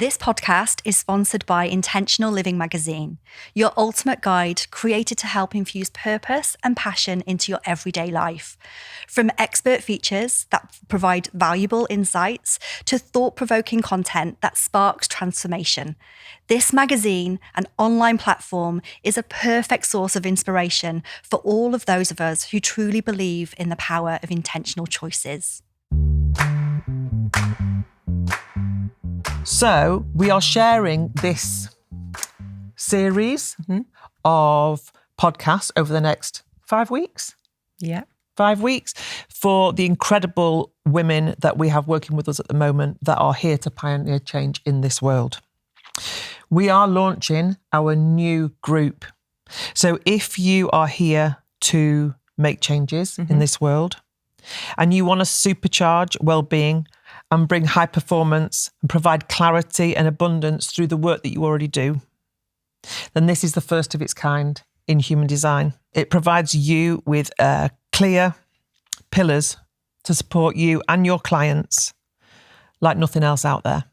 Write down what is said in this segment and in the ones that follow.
This podcast is sponsored by Intentional Living magazine, your ultimate guide created to help infuse purpose and passion into your everyday life. From expert features that provide valuable insights to thought-provoking content that sparks transformation, this magazine, an online platform, is a perfect source of inspiration for all of those of us who truly believe in the power of intentional choices. So we are sharing this series of podcasts over the next 5 weeks. Yeah. 5 weeks for the incredible women that we have working with us at the moment that are here to pioneer change in this world. We are launching our new group. So if you are here to make changes in this world and you want to supercharge well-being and bring high performance and provide clarity and abundance through the work that you already do, then this is the first of its kind in human design. It provides you with clear pillars to support you and your clients like nothing else out there.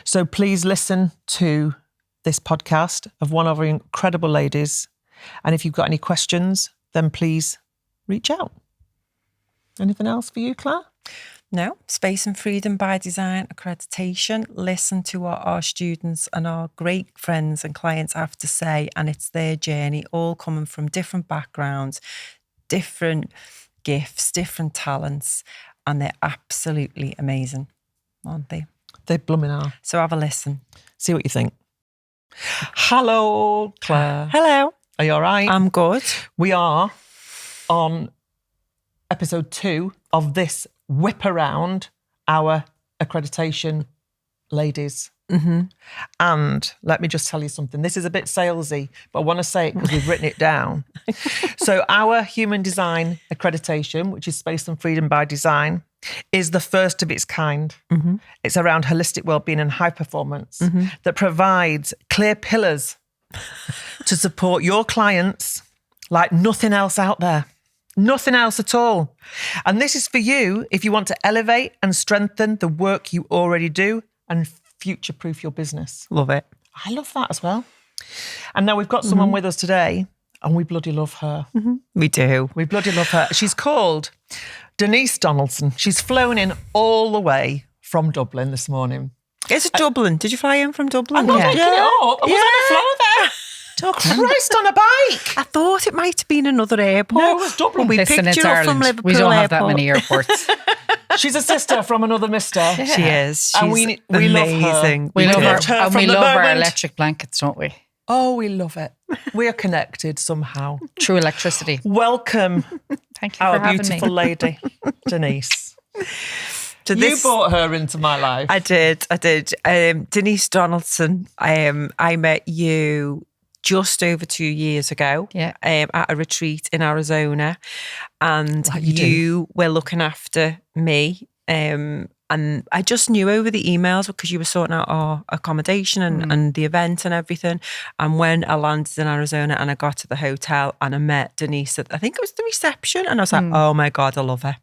So please listen to this podcast of one of our incredible ladies. And if you've got any questions, then please reach out. Anything else for you, Claire? No, Space and Freedom by Design Accreditation. Listen to what our students and our great friends and clients have to say, and it's their journey, all coming from different backgrounds, different gifts, different talents, and they're absolutely amazing, aren't they? They blooming are. So have a listen. See what you think. Hello, Claire. Hello. Are you all right? I'm good. We are on episode 2 of this whip around our accreditation ladies. And let me just tell you something. This is a bit salesy, but I want to say it because we've written it down. So our Human Design Accreditation, which is Space and Freedom by Design, is the first of its kind. It's around holistic well-being and high performance that provides clear pillars to support your clients like nothing else out there. Nothing else at all. And this is for you if you want to elevate and strengthen the work you already do and future-proof your business. Love it. I love that as well. And now we've got someone with us today and we bloody love her. We do. We bloody love her. She's called Denise Donaldson. She's flown in all the way from Dublin this morning. Is it Dublin? Did you fly in from Dublin? I'm not making it up. I was on the floor there. Christ on a bike. I thought it might have been another airport. No, it was Dublin. We Listen, picked it's you up Ireland. from Liverpool We don't have airport. that many airports. She's a sister from another mister. She is. She's And we love her. amazing. We love loved her our, and from we the love our moment. electric blankets, don't we? Oh, we love it. We are connected somehow. True electricity. Welcome, Thank you our for having beautiful me. lady, Denise. To You this- brought her into my life. I did. Denise Donaldson, I met you just over 2 years ago at a retreat in Arizona, and Like you do. you were looking after me. And I just knew over the emails because you were sorting out our accommodation and the event and everything. And when I landed in Arizona and I got to the hotel and I met Denise at, I think it was the reception, and I was like, oh my God, I love her.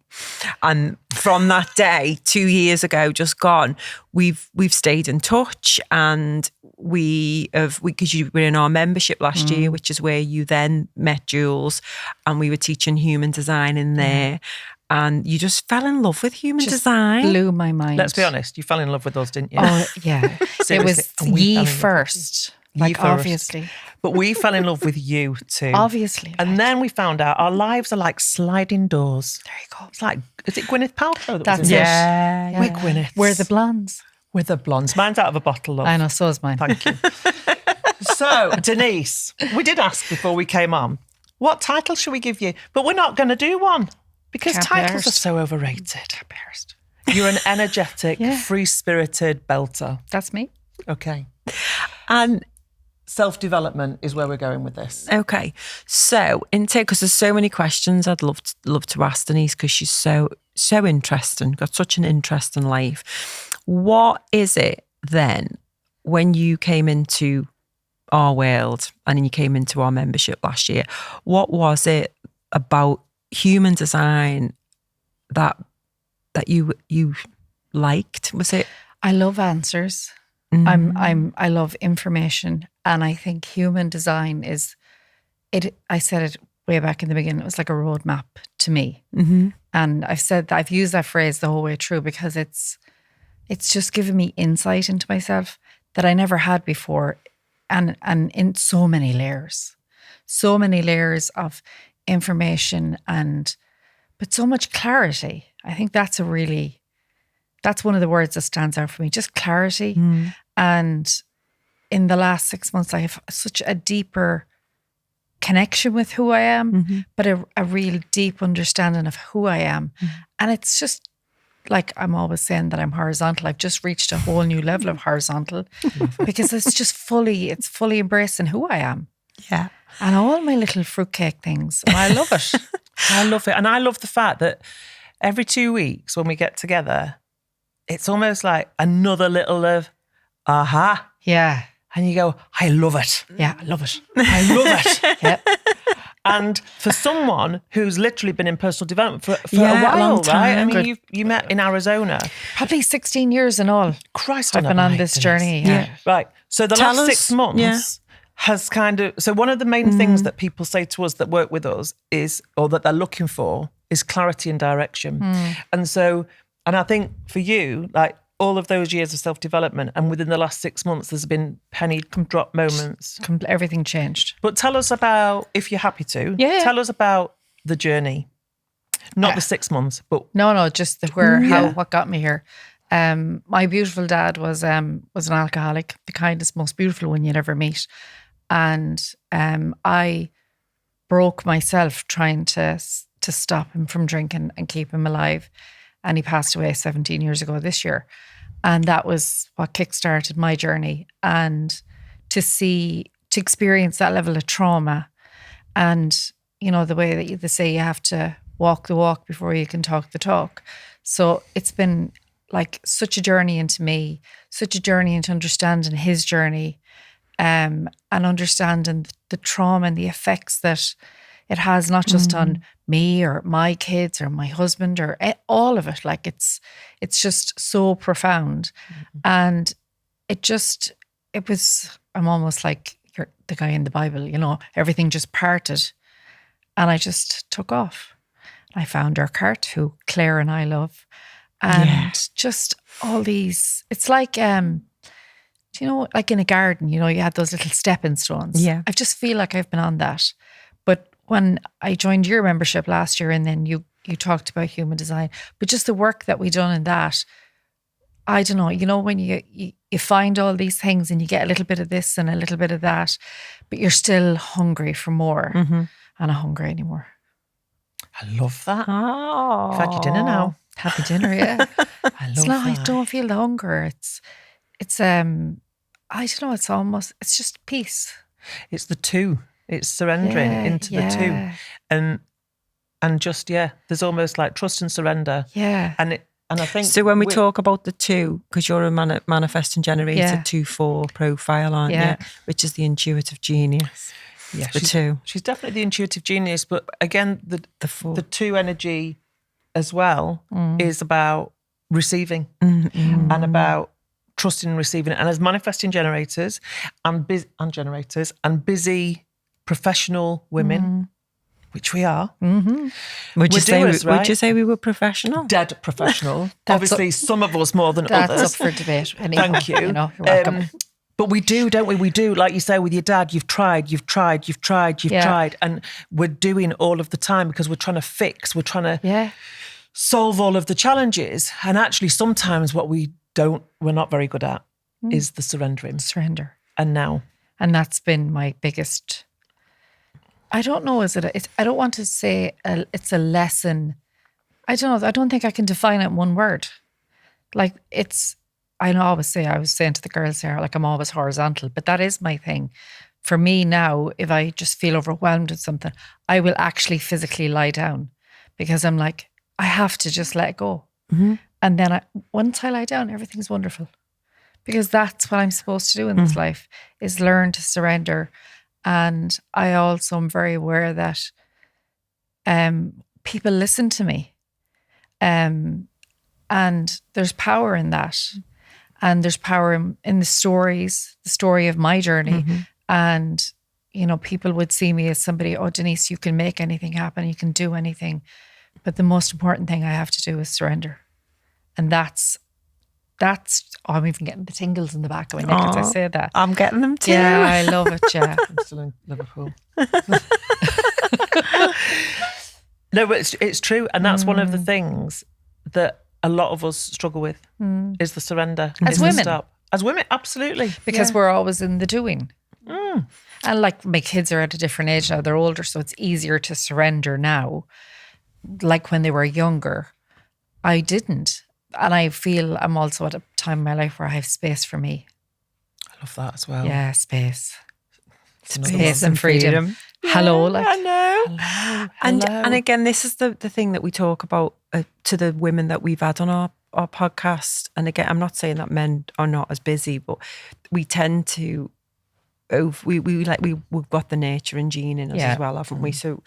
And from that day, 2 years ago, just gone, we've stayed in touch, and because you were in our membership last year, which is where you then met Jules, and we were teaching human design in there. And you just fell in love with human design. Blew my mind. Let's be honest, you fell in love with us, didn't you? Oh, yeah. It Seriously. was And we fell in ye love with first. Ye Like, first. obviously. But we fell in love with you too. Obviously. And then we found out our lives are like sliding doors. There you go. It's like, is it Gwyneth Paltrow that That's was in it. this? Yeah. We're Gwyneth. We're the blondes. We're the blondes. Mine's out of a bottle, love. I know, so is mine. Thank you. So, Denise, we did ask before we came on, what title should we give you? But we're not going to do one because Can't be titles arsed. are so overrated. You're an energetic, free-spirited belter. That's me. Okay. And Self-development is where we're going with this. okay, so because there's so many questions I'd love to ask Denise, because she's so interesting, got such an interesting life. What is it then when you came into our world and then you came into our membership last year? What was it about human design that you liked? Was it? I love answers. I love information, and I think human design is it. I said it way back in the beginning. It was like a roadmap to me, and I've used that phrase the whole way through because it's just given me insight into myself that I never had before, and in so many layers of information but so much clarity. I think that's one of the words that stands out for me, just clarity. And in the last 6 months, I have such a deeper connection with who I am, but a real deep understanding of who I am. And it's just like I'm always saying that I'm horizontal. I've just reached a whole new level of horizontal because it's fully embracing who I am. Yeah. And all my little fruitcake things. And I love it. I love it. And I love the fact that every 2 weeks when we get together, it's almost like another little of aha. Yeah. And you go, I love it. Yeah, I love it. I love it. Yeah. And for someone who's literally been in personal development for a Yeah, a while, long right? time. I mean, you met in Arizona. Probably 16 years in all. Christ, I've been on this journey. Yeah. Right. So the Tell last us, 6 months yeah. has kind of, so one of the main things that people say to us that work with us is, or that they're looking for, is clarity and direction. And so, and I think for you, like all of those years of self-development, and within the last 6 months, there's been penny drop moments. Everything changed. But tell us about, if you're happy to, Yeah. tell us about the journey. Not the 6 months, but No, just what got me here. My beautiful dad was an alcoholic, the kindest, most beautiful one you'd ever meet. And I broke myself trying to stop him from drinking and keep him alive. And he passed away 17 years ago this year. And that was what kickstarted my journey. And to experience that level of trauma, and, you know, the way that they say you have to walk the walk before you can talk the talk. So it's been like such a journey into me, such a journey into understanding his journey, and understanding the trauma and the effects that it has, not just on me or my kids or my husband or all of it. Like it's just so profound. And I'm almost like you're the guy in the Bible, you know, everything just parted and I just took off. I found our cart, who Claire and I love. And just all these, it's like, do you know, like in a garden, you know, you had those little stepping stones. Yeah. I just feel like I've been on that. But when I joined your membership last year, and then you talked about human design, but just the work that we done in that, I don't know, you know, when you find all these things and you get a little bit of this and a little bit of that, but you're still hungry for more. I'm not hungry anymore. I love that. Oh. You've had your dinner now. Happy dinner, yeah. I love It's not, I that. don't feel the hunger. It's I don't know, it's just peace. It's the two. It's surrendering into the two. And just, there's almost like trust and surrender. Yeah. And I think... So when we talk about the two, because you're a manifesting generator 2-4 profile, aren't Yeah. you? Which is the intuitive genius. Yeah, the two. She's definitely the intuitive genius, but again, the two energy as well is about receiving and about trusting and receiving. And as manifesting generators and busy professional women, which we are. Would you say we were professional? Dead professional. Obviously, some of us more than others. That's up for debate. Anyway, Thank you. You know, you're welcome. But we do, don't we? We do, like you say with your dad, you've tried. And we're doing all of the time because we're trying to fix, we're trying to solve all of the challenges. And actually, sometimes what we're not very good at is the surrendering. Surrender. And now. And that's been my biggest, I don't know, I don't want to say it's a lesson. I don't know. I don't think I can define it in one word. Like I was saying to the girls here, like I'm always horizontal, but that is my thing. For me now, if I just feel overwhelmed with something, I will actually physically lie down because I'm like, I have to just let go. And then once I lie down, everything's wonderful because that's what I'm supposed to do in this life, is learn to surrender. And I also am very aware that people listen to me. And there's power in that. And there's power in the stories, the story of my journey. And, you know, people would see me as somebody, oh, Denise, you can make anything happen. You can do anything. But the most important thing I have to do is surrender. And that's, oh, I'm even getting the tingles in the back of my neck as I say that. I'm getting them too. Yeah, I love it, yeah. I'm still in Liverpool. No, but it's true. And that's one of the things that a lot of us struggle with is the surrender. As women. As women, absolutely. Because we're always in the doing. And like my kids are at a different age now. They're older, so it's easier to surrender now. Like when they were younger, I didn't. And I feel I'm also at a time in my life where I have space for me. I love that as well. Yeah, space. Space and freedom. Hello, like. I know. Hello. And again, this is the thing that we talk about to the women that we've had on our podcast. And again, I'm not saying that men are not as busy, but we tend to, we've got the nurturing gene in us as well, haven't we? So,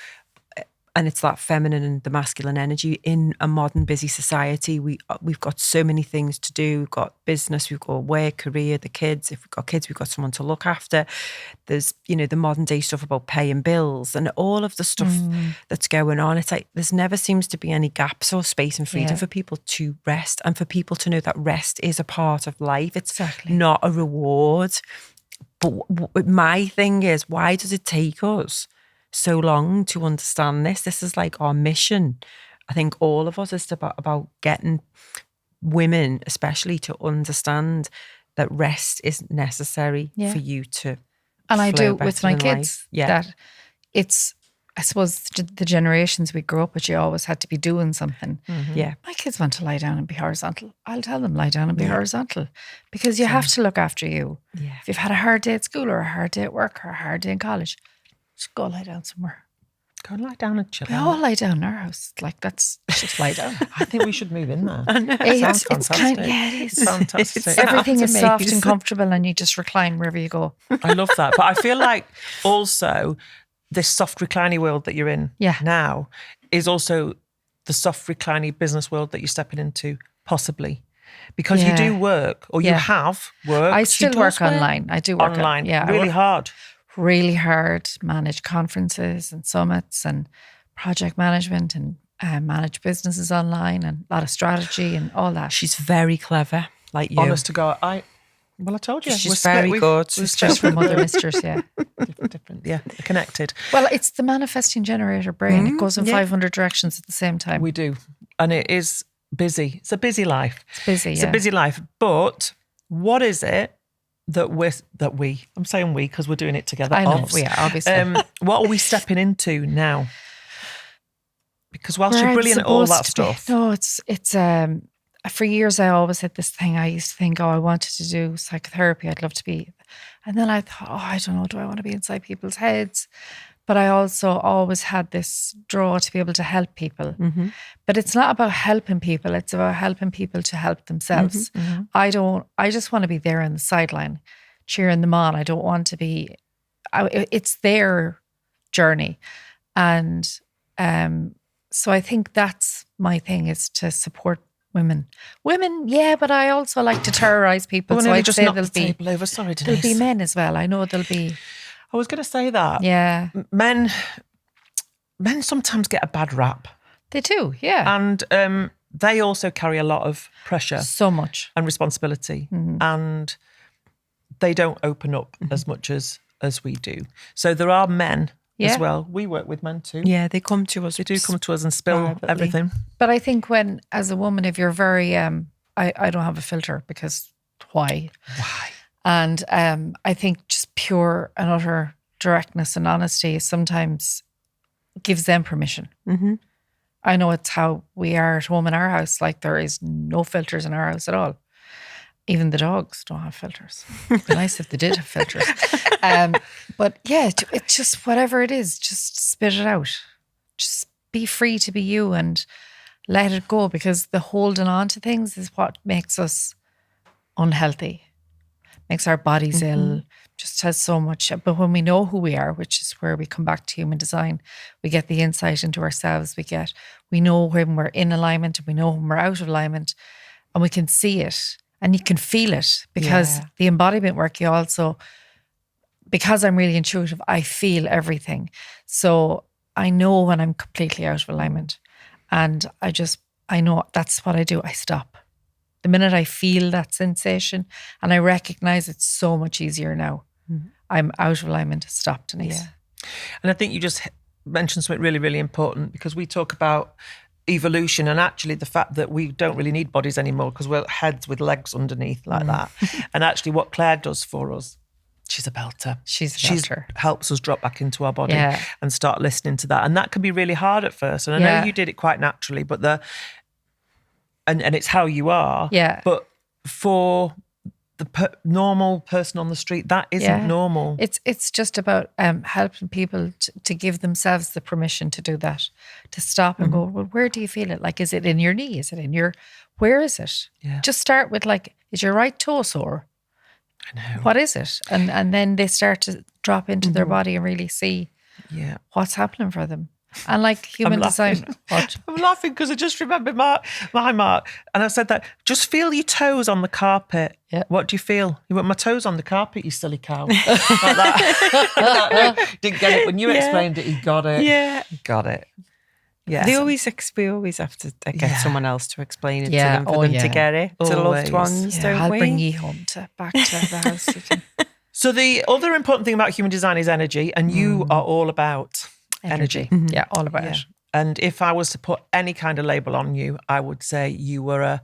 and it's that feminine and the masculine energy in a modern busy society. We've got so many things to do. We've got business, we've got work, career, the kids. If we've got kids, we've got someone to look after. There's, you know, the modern day stuff about paying bills and all of the stuff that's going on. It's like there's never seems to be any gaps or space and freedom for people to rest and for people to know that rest is a part of life. It's not a reward. But my thing is, why does it take us so long to understand this? This is like our mission. I think all of us is about getting women especially to understand that rest is necessary for you to and I do flow with my better in kids life. that it's, I suppose the generations we grew up with, you always had to be doing something. Yeah. My kids want to lie down and be horizontal. I'll tell them lie down and be horizontal because you have to look after you. Yeah. If you've had a hard day at school or a hard day at work or a hard day in college, just go lie down somewhere. Go and lie down and chill We all lie down in our house. Like that's just lie down. I think we should move in there. It's fantastic. kind of, yeah, it is. Fantastic. Everything is soft amazing. and comfortable and you just recline wherever you go. I love that. But I feel like also this soft reclining world that you're in now is also the soft reclining business world that you're stepping into, possibly. Because you do work, or you have worked. I still work online. I do work online. Yeah, really hard. Really hard. Manage conferences and summits and project management and manage businesses online and a lot of strategy and all that. She's very clever, like you. Honest to God, I told you. She's very good. It's just from other misters, yeah. different. Yeah, they're connected. Well, it's the manifesting generator brain. It goes in 500 directions at the same time. We do. And it is busy. It's a busy life. It's busy, It's a busy life. But what is it that I'm saying we because we're doing it together. I know, obviously. What are we stepping into now? Because whilst you're brilliant at all that stuff. No, it's for years I always had this thing. I used to think, I wanted to do psychotherapy. I'd love to be. And then I thought, I don't know, do I want to be inside people's heads? But I also always had this draw to be able to help people. But it's not about helping people. It's about helping people to help themselves. I just want to be there on the sideline, cheering them on. I don't want to be, it's their journey. And so I think that's my thing, is to support women. Women, yeah, but I also like to terrorize people. So I'd say there'll be men as well. I know there'll be. I was going to say that. Yeah. Men sometimes get a bad rap. They do, yeah. And they also carry a lot of pressure. So much. And responsibility. And they don't open up as much as we do. So there are men as well. We work with men too. Yeah, they come to us. They do come to us and spill everything. But I think when, as a woman, if you're very, I don't have a filter because why? Why? And I think just pure and utter directness and honesty sometimes gives them permission. I know it's how we are at home in our house. Like there is no filters in our house at all. Even the dogs don't have filters. It'd be nice if they did have filters. But yeah, it's just whatever it is, just spit it out. Just be free to be you and let it go, because the holding on to things is what makes us unhealthy. Makes our bodies ill, just has so much. But when we know who we are, which is where we come back to human design, we get the insight into ourselves. We know when we're in alignment and we know when we're out of alignment, and we can see it. and you can feel it because the embodiment work, you also, because I'm really intuitive, I feel everything. So I know when I'm completely out of alignment, and I know that's what I do. I stop. The minute I feel that sensation and I recognize it's so much easier now. I'm out of alignment. Stop, Denise. Yeah. And I think you just mentioned something really, really important, because we talk about evolution and actually the fact that we don't really need bodies anymore because we're heads with legs underneath like that. And actually what Claire does for us, she's a belter. She helps us drop back into our body and start listening to that. And that can be really hard at first. And I know you did it quite naturally, but and it's how you are. Yeah. But for the normal person on the street, that isn't normal. It's just about helping people to give themselves the permission to do that, to stop and go, well, where do you feel it? Like, is it in your knee? Is it in your, where is it? Yeah. Just start with like, is your right toe sore? I know. What is it? And then they start to drop into their body and really see what's happening for them. And like human design. What? I'm laughing because I just remember my Mark. And I said that, just feel your toes on the carpet. Yeah. What do you feel? You want my toes on the carpet, you silly cow. Like that. Didn't get it. When you explained it, he got it. Yeah. He got it. Yeah. We always have to get someone else to explain it to Yeah. them for them to get it. To loved Always. ones, don't I'll we? bring you home back to the house. So the other important thing about human design is energy, and you are all about energy. Yeah, all about it. And if I was to put any kind of label on you, I would say you were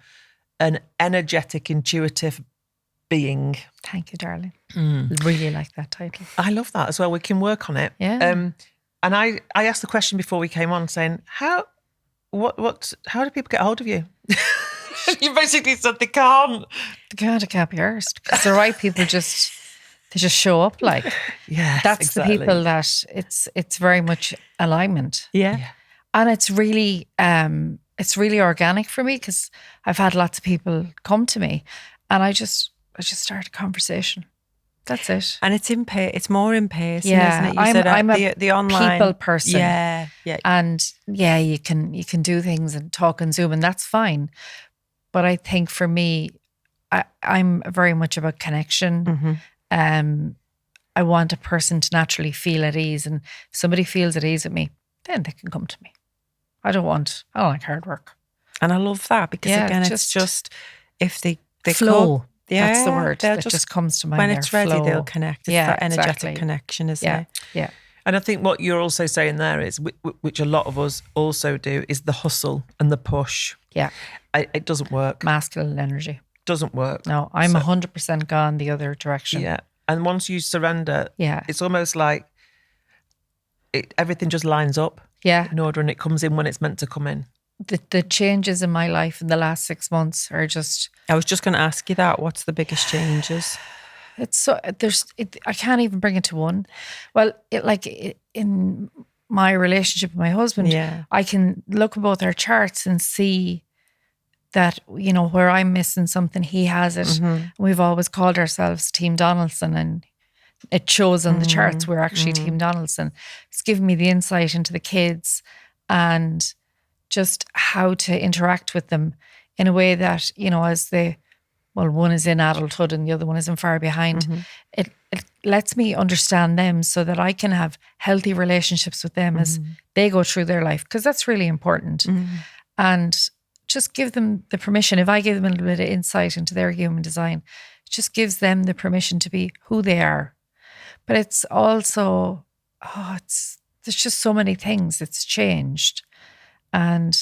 an energetic, intuitive being. Thank you, darling. Really like that title. I love that as well. We can work on it. Yeah. And I asked the question before we came on, saying, how do people get hold of you? You basically said they can't. They can't be arsed because the right people they just show up. Like, that's exactly. the people that it's very much alignment. Yeah. And it's really organic for me because I've had lots of people come to me, and I just start a conversation. That's it. And it's more in person, Yeah, isn't it? You said I'm a the online people person. Yeah. And you can do things and talk and Zoom, and that's fine. But I think for me, I'm very much about connection. I want a person to naturally feel at ease, and if somebody feels at ease with me, then they can come to me. I don't like hard work. And I love that because again, it's just if they flow. Come, that's the word that just comes to mind. When it's ready, flow. they'll connect. It's that energetic connection, isn't it? Yeah. And I think what you're also saying there is, which a lot of us also do, is the hustle and the push. Yeah. It doesn't work. Masculine energy. Doesn't work. No, I'm 100% gone the other direction. Yeah. And once you surrender, it's almost like everything just lines up in order, and it comes in when it's meant to come in. The changes in my life in the last 6 months are just... I was just going to ask you that. What's the biggest changes? It's so... I can't even bring it to one. Well, in my relationship with my husband, I can look at both our charts and see that, where I'm missing something, he has it. We've always called ourselves Team Donaldson, and it shows on the charts we're actually Team Donaldson. It's given me the insight into the kids and just how to interact with them in a way that, as one is in adulthood and the other one is in far behind. It lets me understand them so that I can have healthy relationships with them as they go through their life, because that's really important. And just give them the permission. If I give them a little bit of insight into their human design, it just gives them the permission to be who they are. But it's also, there's just so many things. It's changed. And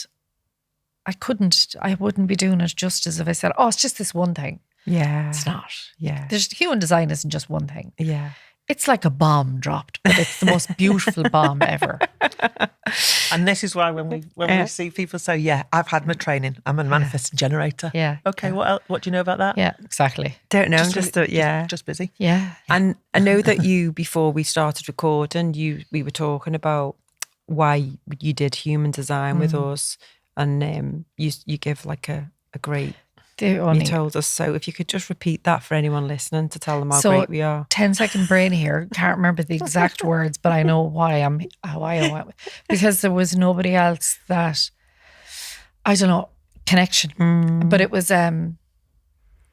I wouldn't be doing it justice if I said, it's just this one thing. Yeah. It's not. Yeah. Human design isn't just one thing. Yeah. It's like a bomb dropped, but it's the most beautiful bomb ever. And this is why when we see people say, I've had my training, I'm a manifesting generator. Yeah. Okay, what else? What do you know about that? Yeah, exactly. Don't know. Just busy. Yeah. And I know that you, before we started recording, we were talking about why you did human design with us, and you give like a great... You told us. So if you could just repeat that for anyone listening to tell them how great we are. 10-second brain here. Can't remember the exact words, but I know why I went. Because there was nobody else that, I don't know, connection. But it was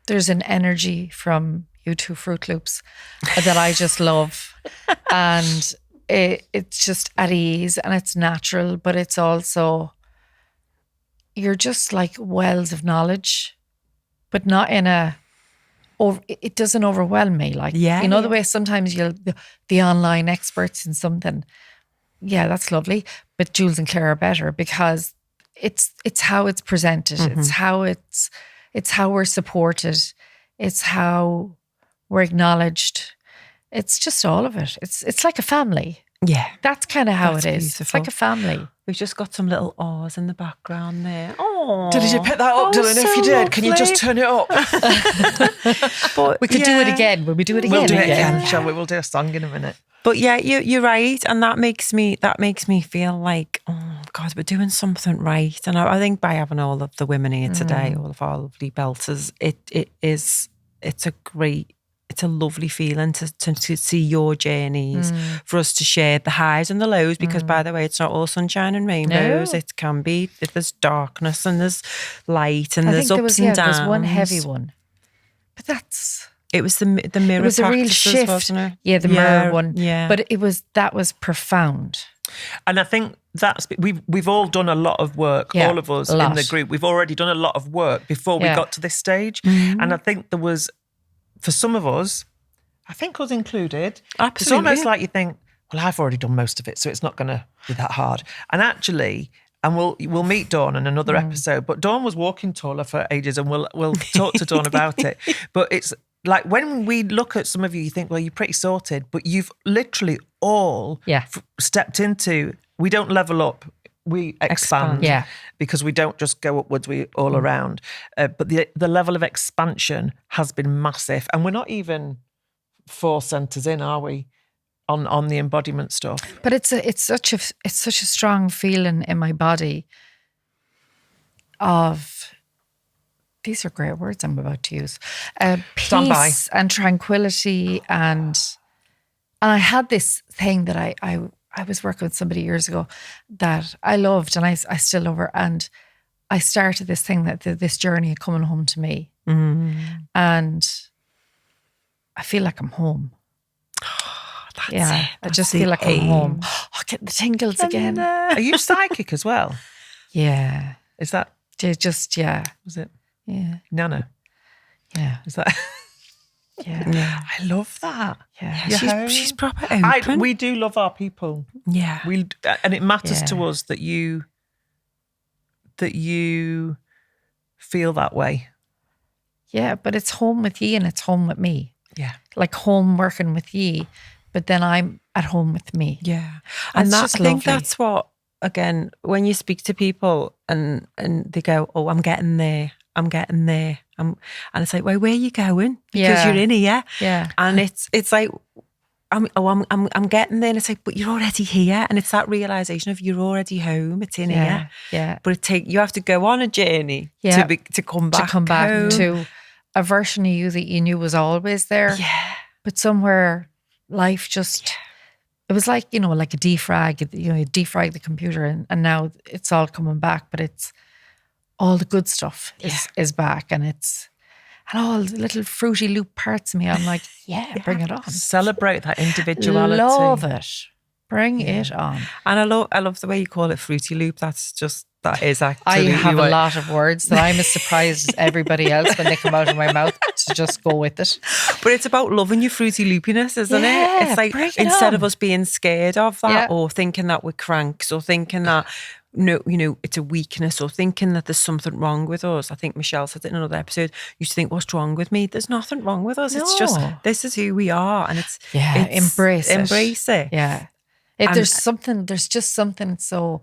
there's an energy from you two Fruit Loops that I just love. And it's just at ease and it's natural, but it's also, you're just like wells of knowledge, but not in it doesn't overwhelm me. Like, the way sometimes the online experts in something, that's lovely. But Jules and Claire are better because it's how it's presented. Mm-hmm. It's how we're supported. It's how we're acknowledged. It's just all of it. It's like a family. Yeah. That's kind of how it is. Beautiful. It's like a family. We've just got some little awes in the background there. Oh, did you pick that up, Dylan? So if you did, lovely. Can you just turn it up? But we could do it again. Will we do it again? We'll do it again, shall we? We'll do a song in a minute. But yeah, you're right, and that makes me feel like, oh God, we're doing something right. And I think by having all of the women here today, all of our lovely belters, it's a lovely feeling to see your journeys, for us to share the highs and the lows, because by the way, it's not all sunshine and rainbows. No. It can be, there's darkness and there's light and there's ups and downs. There's one heavy one, but it was the mirror. It was a real shift, wasn't it? Yeah, the mirror one. Yeah, but that was profound. And I think we've all done a lot of work, all of us in the group. We've already done a lot of work before we got to this stage. Mm-hmm. And I think there was, for some of us, I think us included, absolutely, it's almost like you think, well, I've already done most of it, so it's not going to be that hard. And actually, and we'll meet Dawn in another episode, but Dawn was walking taller for ages, and we'll talk to Dawn about it. But it's like, when we look at some of you, you think, well, you're pretty sorted, but you've literally all stepped into, we don't level up, we expand. Because we don't just go upwards, we all around. But the level of expansion has been massive. And we're not even 4 centres in, are we, on the embodiment stuff? But it's such a strong feeling in my body of, these are great words I'm about to use, peace and tranquility. And I had this thing that I was working with somebody years ago that I loved, and I still love her. And I started this thing, this journey of coming home to me. Mm. And I feel like I'm home. That's it. I just feel like I'm home. Oh, getting the tingles again. Are you psychic as well? Yeah. Is that? Just, Was it? Yeah. Nana? Yeah. Is that? Yeah. I love that. Yeah. She's proper open. We do love our people. Yeah. And it matters to us that you feel that way. Yeah, but it's home with ye and it's home with me. Yeah. Like home working with ye, but then I'm at home with me. Yeah. And I think that's what, again, when you speak to people and they go, oh, I'm getting there. And it's like, well, where are you going? Because you're in here. Yeah. And it's like, I'm getting there. And it's like, but you're already here. And it's that realisation of you're already home. It's in here. Yeah. But you have to go on a journey to come back. To come back home. To a version of you that you knew was always there. Yeah. But somewhere life just, it was like, like a defrag, you defrag the computer and now it's all coming back, but it's all the good stuff is back, and all the little Fruity Loop parts of me. I'm like, bring it on. Celebrate that individuality. Love it. Bring it on. And I love the way you call it Fruity Loop. That is actually. I have a lot of words that I'm as surprised as everybody else when they come out of my mouth to just go with it. But it's about loving your fruity loopiness, isn't it? It's like, instead of us being scared of that or thinking that we're cranks or thinking that it's a weakness or thinking that there's something wrong with us. I think Michelle said it in another episode. You used to think, what's wrong with me? There's nothing wrong with us. No. It's just, this is who we are. And it's embrace it. Yeah. There's just something so,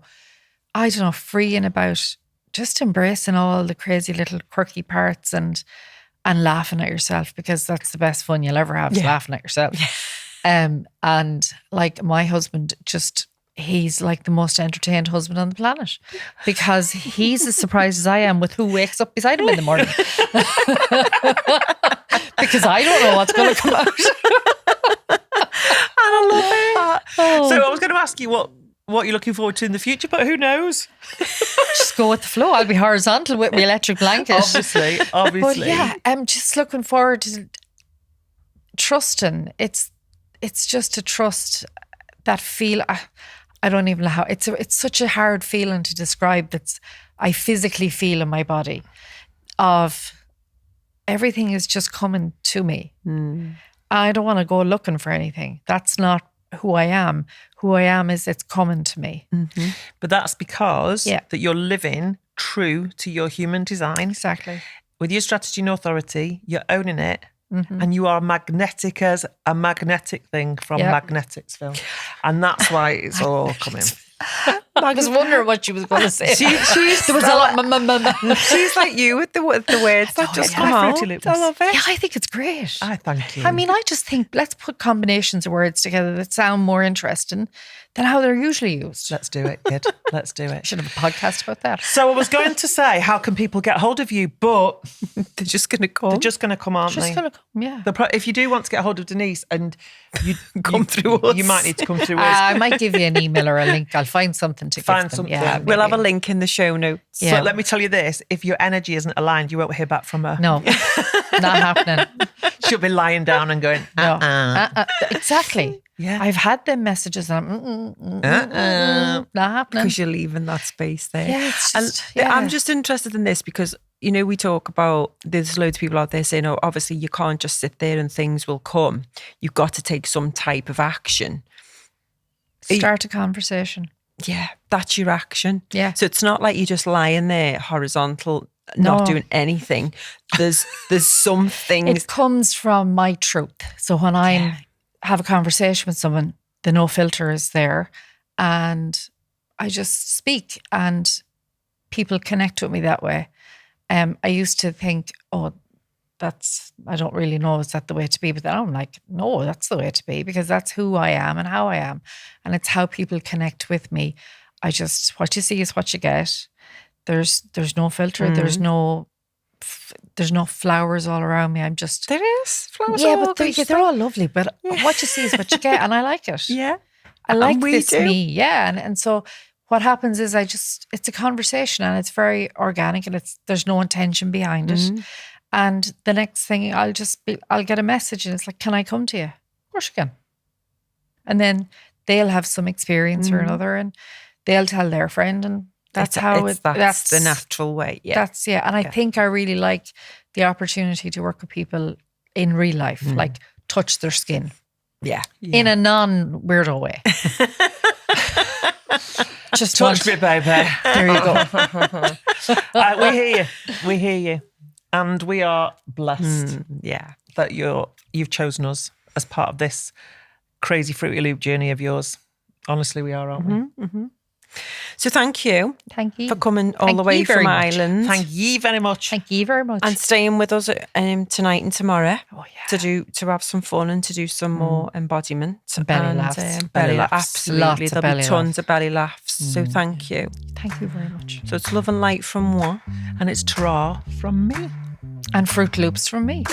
I don't know, freeing about just embracing all the crazy little quirky parts and laughing at yourself, because that's the best fun you'll ever have, is laughing at yourself. Yeah. And like my husband, he's like the most entertained husband on the planet, because he's as surprised as I am with who wakes up beside him in the morning. Because I don't know what's going to come out. I love that. So I was going to ask you what you're looking forward to in the future, but who knows? Just go with the flow. I'll be horizontal with my electric blanket. Obviously. But yeah, I'm just looking forward to trusting. It's just to trust that feel. I don't even know how. It's such a hard feeling to describe. That I physically feel in my body. Of everything is just coming to me. I don't want to go looking for anything. That's not who I am. Who I am is it's coming to me. But that's because that you're living true to your human design. Exactly. With your strategy and authority, you're owning it. And you are magnetic as a magnetic thing from Magneticsville. And that's why it's all coming. I was wondering what she was going to say. There was a lot. She's like you with the words that just come out. I love it. Yeah, I think it's great. I thank you. I mean, I just think let's put combinations of words together that sound more interesting than how they're usually used. Let's do it, kid. Let's do it. Should have a podcast about that. So I was going to say, how can people get hold of you? But they're just going to come. They're just going to come, aren't they? Just going to come, yeah. If you do want to get hold of Denise and you come through us, you might need to come through us. I might give you an email or a link. I'll find something to find give them. something. Yeah, we'll have a link in the show notes. Yeah. So let me tell you this: if your energy isn't aligned, you won't hear back from her. No, not happening. She'll be lying down and going, Exactly. Yeah, I've had them messages and not happening because you're leaving that space there. Yeah, it's just, I'm just interested in this because we talk about there's loads of people out there saying, "Oh, obviously you can't just sit there and things will come. You've got to take some type of action. Start a conversation." Yeah, that's your action. Yeah. So it's not like you're just lying there horizontal, not doing anything. There's something. It comes from my truth. So when I have a conversation with someone, the no filter is there and I just speak and people connect with me that way. I used to think, I don't really know, is that the way to be? But then I'm like, no, that's the way to be because that's who I am and how I am. And it's how people connect with me. What you see is what you get. There's no filter. There's no flowers all around me. I'm just... There is flowers but they're all lovely. But what you see is what you get. And I like it. Yeah. I like this me. Yeah. And so what happens is it's a conversation and it's very organic and there's no intention behind it. And the next thing I'll get a message and it's like, can I come to you? Of course you can. And then they'll have some experience or another and they'll tell their friend and that's that's the natural way. Yeah. And I think I really like the opportunity to work with people in real life, like touch their skin. Yeah. In a non-weirdo way. Just touch me, baby. There you go. We hear you. And we are blessed that you've chosen us as part of this crazy Fruity Loop journey of yours. Honestly, we are, aren't we? So thank you. Thank you. For coming all the way from Ireland. Thank you very much. Thank you very much. And staying with us tonight and tomorrow. Oh, yeah. To have some fun and to do some more embodiment. Belly laughs. Belly laughs. Absolutely. There'll be tons of belly laughs. So thank you. Thank you very much. So it's love and light from moi. And it's ta from me. And Fruit Loops from me.